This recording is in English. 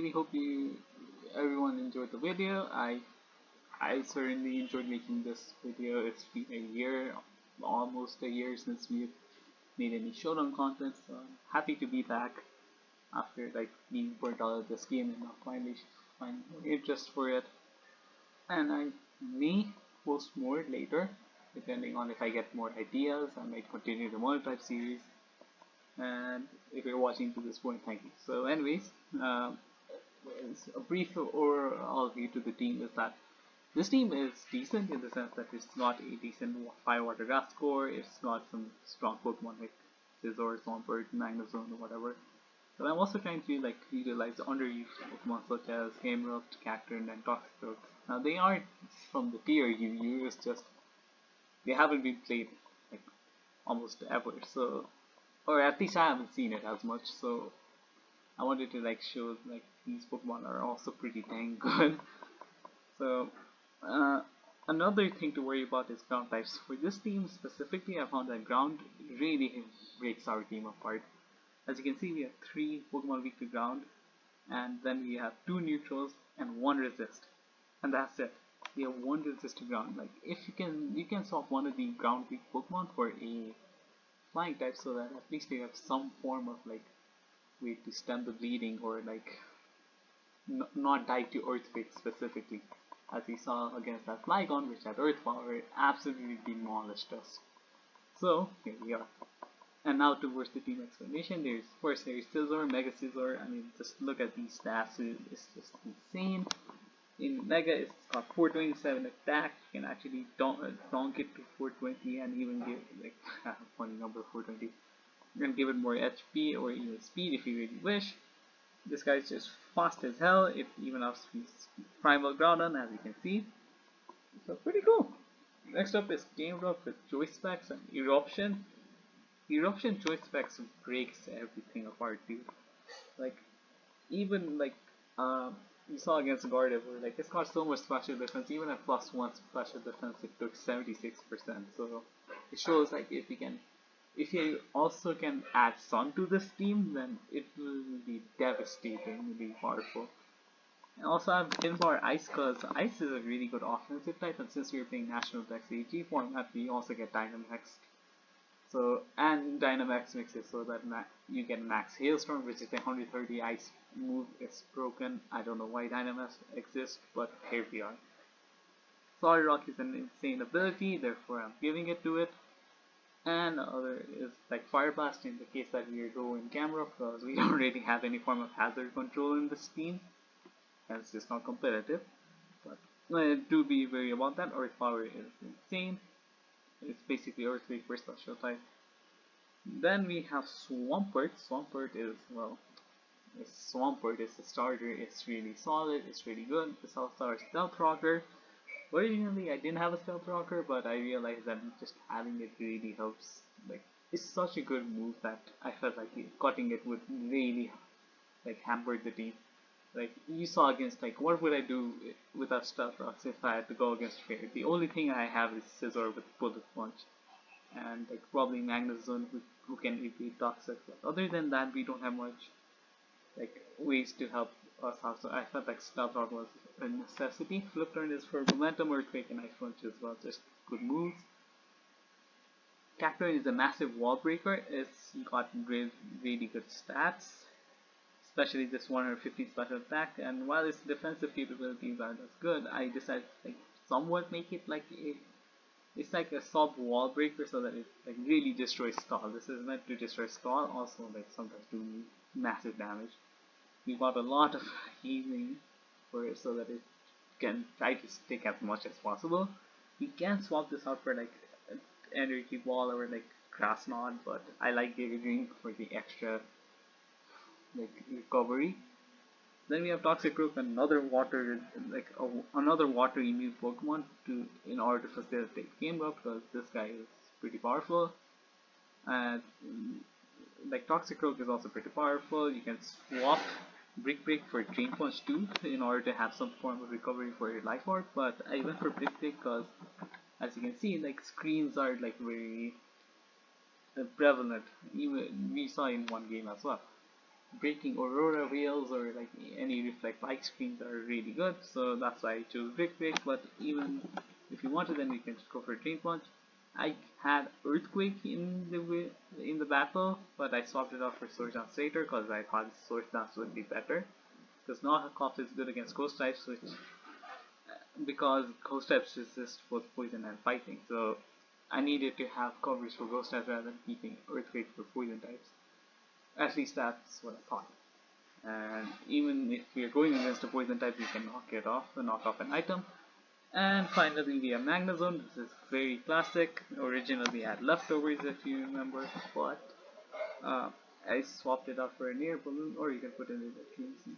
really hope everyone enjoyed the video. I certainly enjoyed making this video. It's been a year, almost a year since we've made any Showdown content, so I'm happy to be back after like being burnt out of this game and not finally find more interest for it. And I may post more later, depending on if I get more ideas. I might continue the monotype series. And if you're watching to this point, thank you. So, anyways, a brief overall view to the team is that this team is decent in the sense that it's not a decent Firewater Grass score, it's not some strong Pokemon like Scizor, Swampert, Magnezone, or whatever. But I'm also trying to like utilize underused Pokemon such as Gamerupt, Cacturne, and Toxicroak. Now they aren't from the tier you use, just they haven't been played like almost ever, so or at least I haven't seen it as much, so I wanted to like show like these Pokemon are also pretty dang good. So uh, another thing to worry about is ground types. For this team specifically, I found that ground really breaks our team apart. As you can see, we have 3 Pokemon weak to ground, and then we have 2 neutrals and 1 resist, and that's it. We have 1 resist to ground. Like if you can swap one of the ground weak Pokemon for a flying type, so that at least you have some form of like way to stem the bleeding or like not die to Earthquake specifically, as we saw against that Flygon, which had Earth Power, it absolutely demolished us. So here we are. And now towards the team explanation, there's Scizor, Mega Scizor. I mean, just look at these stats, it's just insane. In Mega, it's got 427 attack. You can actually donk it to 420 and even give like a funny number 420. You can give it more HP or even speed if you really wish. This guy's just fast as hell. It even outspends Primal Groudon, as you can see. So pretty cool. Next up is Gamerupt with Choice Specs and Eruption. Eruption Choice Specs breaks everything apart, dude. Like even like you saw against Gardevoir, like it's got so much special defense. Even at +1 special defense, it took 76%. So it shows like if you also can add Sun to this team, then it will be devastatingly powerful. And also I have Pinbar Ice because Ice is a really good offensive type, and since we're playing National Dex AG format, we also get Dynamax. So and Dynamax mixes so that you get Max Hailstorm, which is a 130 ice move. It's broken. I don't know why Dynamax exists, but here we are. Solid Rock is an insane ability, therefore I'm giving it to it. And other is like Fire Blast in the case that we are going camera, because we don't really have any form of hazard control in this team, and it's just not competitive. But do be wary about that. Earth Power is insane. It's basically Earthquake for special type. Then we have Swampert. Swampert is, well, Swampert is a starter. It's really solid. It's really good. It's also our Stealth Rocker. Originally, I didn't have a Stealth Rocker, but I realized that just having it really helps. Like, it's such a good move that I felt like cutting it would really like hamper the team. Like you saw against like what would I do without Stealth Rocks if I had to go against Fair? The only thing I have is Scizor with Bullet Punch, and like probably Magnezone who can evade Toxic. But other than that, we don't have much like ways to help us out. So I felt like Stealth Rock was a necessity. Flip Turn is for momentum, Earthquake, and Ice Punch as well, just good moves. Cacturne is a massive wall breaker. It's got really good stats, especially this 115 special attack. And while its defensive capabilities aren't as good, I decided to like somewhat make it like it's like a sub wall breaker so that it like really destroys stall. This is meant to destroy stall, also like sometimes do massive damage. We got a lot of healing for it so that it can try to stick as much as possible. You can swap this out for like energy ball or like grass knot, but I like Giga Drink for the extra like recovery. Then we have Toxicroak, another water another water immune Pokemon to in order to facilitate game up, because this guy is pretty powerful. And like Toxicroak is also pretty powerful. You can swap Brick Break for Drain Punch too in order to have some form of recovery for your Life Orb. But I went for Brick Break because, as you can see, like screens are like very prevalent. Even we saw in one game as well. breaking Aurora wheels or like any reflect light screens are really good, so that's why I chose Brick Break. But even if you wanted, then you can just go for Drain Punch. I had Earthquake in the battle, but I swapped it out for Swords Dance later because I thought Swords Dance would be better. Because Knockoff is good against Ghost types, which because Ghost types resist both poison and fighting, so I needed to have coverage for Ghost types rather than keeping Earthquake for poison types. At least that's what I thought. And even if you're going against a poison type, you can knock off an item. And finally, we have Magnezone. This is very classic. Originally had leftovers, if you remember, but uh, I swapped it out for an air balloon, or you can put it in the QC.